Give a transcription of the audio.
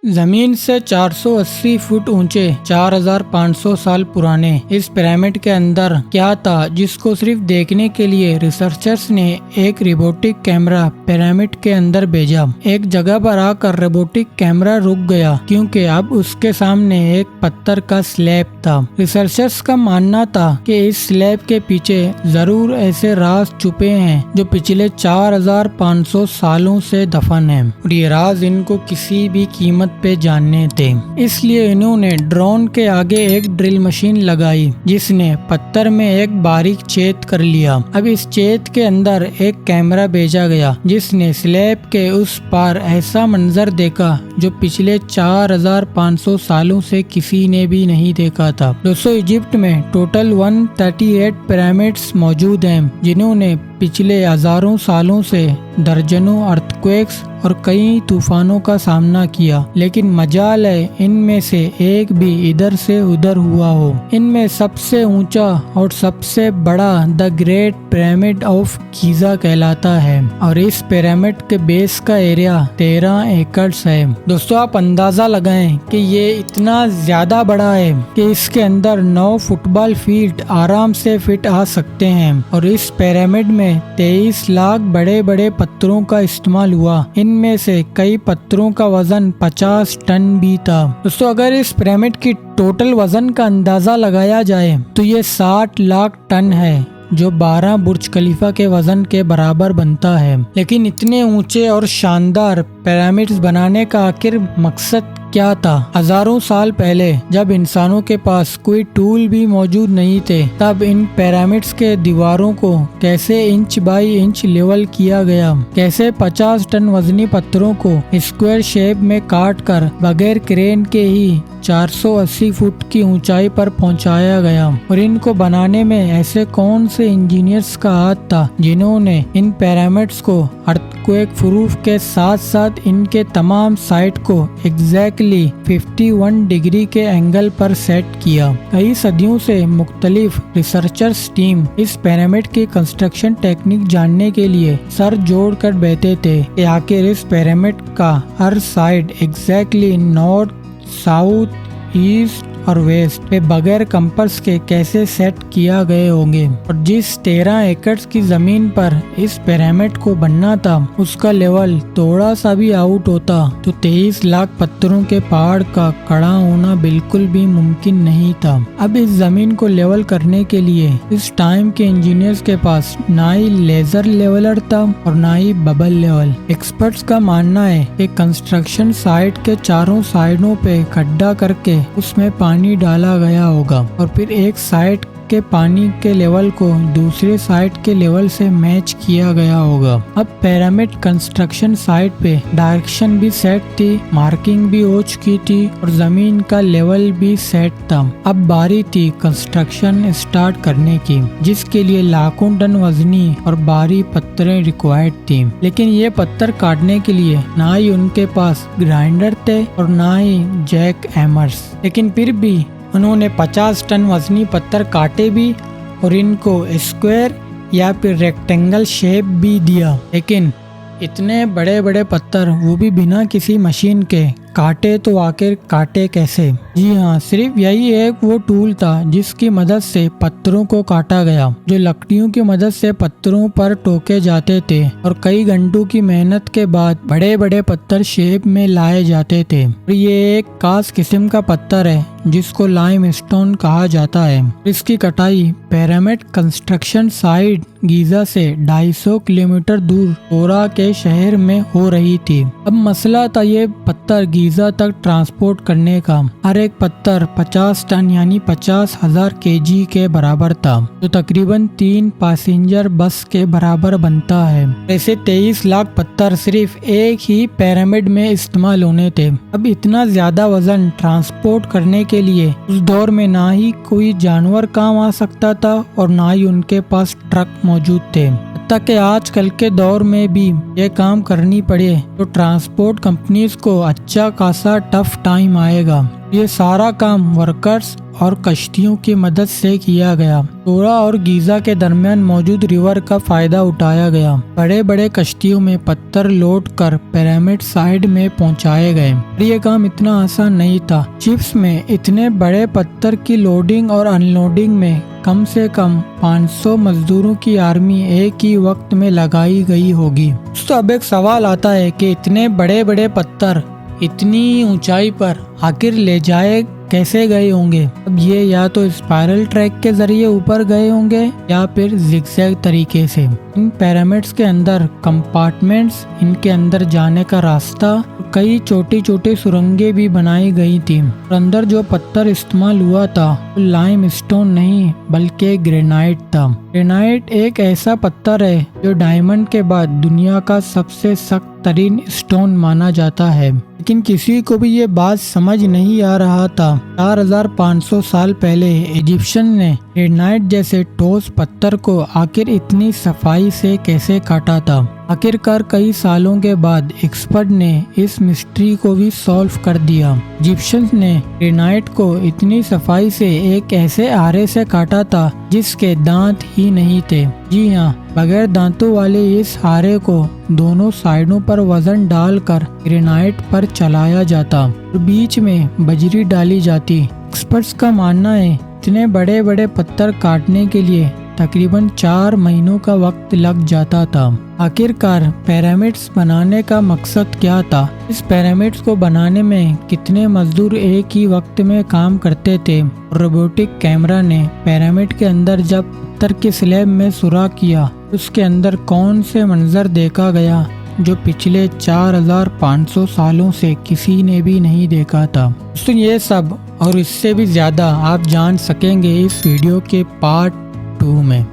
जमीन से 480 फुट ऊंचे, 4500 साल पुराने इस पिरामिड के अंदर क्या था जिसको सिर्फ देखने के लिए रिसर्चर्स ने एक रोबोटिक कैमरा पिरामिड के अंदर भेजा। एक जगह पर आकर रोबोटिक कैमरा रुक गया क्योंकि अब उसके सामने एक पत्थर का स्लैब था। रिसर्चर्स का मानना था कि इस स्लैब के पीछे जरूर ऐसे राज छुपे हैं जो पिछले 4500 सालों से दफन हैं और ये राज इनको किसी भी कीमत पे जानने थे। इसलिए इन्होंने ड्रोन के आगे एक ड्रिल मशीन लगाई जिसने पत्थर में एक बारीक छेद कर लिया। अब इस छेद के अंदर एक कैमरा भेजा गया जिसने स्लैब के उस पार ऐसा मंजर देखा जो पिछले 4500 सालों से किसी ने भी नहीं देखा था। दोस्तों, इजिप्ट में टोटल 138 पिरामिड्स मौजूद हैं जिन्होंने पिछले हजारों सालों से दर्जनों अर्थक्वेक्स और कई तूफानों का सामना किया, लेकिन मजाल है इनमें से एक भी इधर से उधर हुआ हो। इनमें सबसे ऊंचा और सबसे बड़ा the great pyramid of Giza कहलाता है और इस पिरामिड के बेस का एरिया 13 एकड़ है। दोस्तों, आप अंदाजा लगाएं कि ये इतना ज्यादा बड़ा है कि इसके अंदर 9 फुटबॉल फील्ड आराम से फिट आ सकते हैं और इस पिरामिड में 23 लाख बड़े बड़े पत्थरों का इस्तेमाल हुआ। इनमें से कई पत्थरों का वजन 50 टन भी था। दोस्तों, अगर इस पिरामिड की टोटल वजन का अंदाजा लगाया जाए तो ये 60 लाख टन है जो 12 बुर्ज खलीफा के वजन के बराबर बनता है। लेकिन इतने ऊंचे और शानदार पिरामिड्स बनाने का आखिर मकसद क्या था? हजारों साल पहले जब इंसानों के पास कोई टूल भी मौजूद नहीं थे, तब इन पिरामिड्स के दीवारों को कैसे इंच बाई इंच लेवल किया गया, कैसे 50 टन वजनी पत्थरों को स्क्वायर शेप में काट कर बगैर क्रेन के ही 480 फुट की ऊंचाई पर पहुंचाया गया और इनको बनाने में ऐसे कौन से इंजीनियर्स का हाथ था जिन्होंने इन पिरामिड्स को अर्थक्वेक प्रूफ के साथ साथ इनके तमाम साइड को एग्जैक्टली 51 डिग्री के एंगल पर सेट किया। कई सदियों से मुख्तलिफ रिसर्चर्स टीम इस पिरामिड की कंस्ट्रक्शन टेक्निक जानने के लिए सर जोड़ कर बैठे थे कि आखिर इस पिरामिड का हर side exactly north, south, east और वेस्ट पे बगैर कंपास के कैसे सेट किया गए होंगे और जिस 13 एकड़ की जमीन पर इस पिरामिड को बनना था उसका लेवल थोड़ा सा भी आउट होता तो 23 लाख पत्थरों के पहाड़ का खड़ा होना बिल्कुल भी मुमकिन नहीं था। अब इस जमीन को लेवल करने के लिए इस टाइम के इंजीनियर्स के पास ना ही लेजर लेवलर था और ना ही बबल लेवल। एक्सपर्ट्स का मानना है कि कंस्ट्रक्शन साइट के चारों साइडों पे खड्डा करके उसमें पानी डाला गया होगा और फिर एक साइड के पानी के लेवल को दूसरे साइड के लेवल से मैच किया गया होगा। अब पिरामिड कंस्ट्रक्शन साइट पे डायरेक्शन भी सेट थी, मार्किंग भी हो चुकी थी और जमीन का लेवल भी सेट था। अब बारी थी कंस्ट्रक्शन स्टार्ट करने की, जिसके लिए लाखों टन वजनी और भारी पत्थरें रिक्वायर्ड थी। लेकिन ये पत्थर काटने के लिए ना ही उनके पास ग्राइंडर थे और ना ही जैक हैमर्स, लेकिन फिर भी उन्होंने 50 टन वजनी पत्थर काटे भी और इनको स्क्वायर या फिर रेक्टेंगल शेप भी दिया। लेकिन इतने बड़े बड़े पत्थर, वो भी बिना किसी मशीन के, काटे तो आखिर काटे कैसे? जी हाँ, सिर्फ यही एक वो टूल था जिसकी मदद से पत्थरों को काटा गया, जो लकड़ियों की मदद से पत्थरों पर टोके जाते थे और कई घंटों की मेहनत के बाद बड़े बड़े पत्थर शेप में लाए जाते थे। और ये एक खास किस्म का पत्थर है जिसको लाइमस्टोन कहा जाता है। इसकी कटाई पिरामिड कंस्ट्रक्शन साइट गीजा से 250 किलोमीटर दूर ओरा के शहर में हो रही थी। अब मसला था ये पत्थर गीजा तक ट्रांसपोर्ट करने का। हर एक पत्थर 50 टन यानी 50,000 केजी के बराबर था, जो तकरीबन 3 पैसेंजर बस के बराबर बनता है। ऐसे 23 लाख पत्थर सिर्फ एक ही पिरामिड में इस्तेमाल होने थे। अब इतना ज्यादा वजन ट्रांसपोर्ट करने के लिए उस दौर में ना ही कोई जानवर काम आ सकता था और ना ही उनके पास ट्रक मौजूद थे। तक कि आजकल के दौर में भी ये काम करनी पड़े तो ट्रांसपोर्ट कंपनीज को अच्छा खासा टफ टाइम आएगा। ये सारा काम वर्कर्स और कश्तियों की मदद से किया गया। तोरा और गीजा के दरमियान मौजूद रिवर का फायदा उठाया गया। बड़े बड़े कश्तियों में पत्थर लोड कर पिरामिड साइड में पहुंचाए गए। ये काम इतना आसान नहीं था। चिप्स में इतने बड़े पत्थर की लोडिंग और अनलोडिंग में कम से कम 500 मजदूरों की आर्मी एक ही वक्त में लगाई गई होगी। तो अब एक सवाल आता है कि इतने बड़े बड़े पत्थर इतनी ऊंचाई पर आखिर ले जाए कैसे गए होंगे। अब ये या तो स्पाइरल ट्रैक के जरिए ऊपर गए होंगे या फिर जिगजैग तरीके से। इन पिरामिड्स के अंदर कंपार्टमेंट्स, इनके अंदर जाने का रास्ता, कई छोटी छोटी सुरंगें भी बनाई गई थी। और अंदर जो पत्थर इस्तेमाल हुआ था वो लाइम स्टोन नहीं बल्कि ग्रेनाइट था। ग्रेनाइट एक ऐसा पत्थर है जो डायमंड के बाद दुनिया का सबसे सख्त तरीन स्टोन माना जाता है। लेकिन किसी को भी ये बात समझ नहीं आ रहा था 4500 साल पहले इजिप्शियन ने ग्रेनाइट जैसे ठोस पत्थर को आखिर इतनी सफाई से कैसे काटा था। आखिरकार कई सालों के बाद एक्सपर्ट ने इस मिस्ट्री को भी सॉल्व कर दिया। इजिप्शियंस ने ग्रेनाइट को इतनी सफाई से एक ऐसे आरे से काटा था जिसके दांत ही नहीं थे। जी हाँ, बगैर दांतों वाले इस आरे को दोनों साइडों पर वजन डालकर ग्रेनाइट पर चलाया जाता और बीच में बजरी डाली जाती। एक्सपर्ट्स का मानना है इतने बड़े बड़े पत्थर काटने के लिए तकरीबन 4 महीनों का वक्त लग जाता था। आखिरकार पिरामिड्स बनाने का मकसद क्या था? इस पिरामिड्स को बनाने में कितने मजदूर एक ही वक्त में काम करते थे? रोबोटिक कैमरा ने पिरामिड के अंदर जब पत्थर के स्लैब में सुराख किया, उसके अंदर कौन से मंजर देखा गया जो पिछले 4500 सालों से किसी ने भी नहीं देखा था। तो ये सब और इससे भी ज्यादा आप जान सकेंगे इस वीडियो के पार्ट 2 में।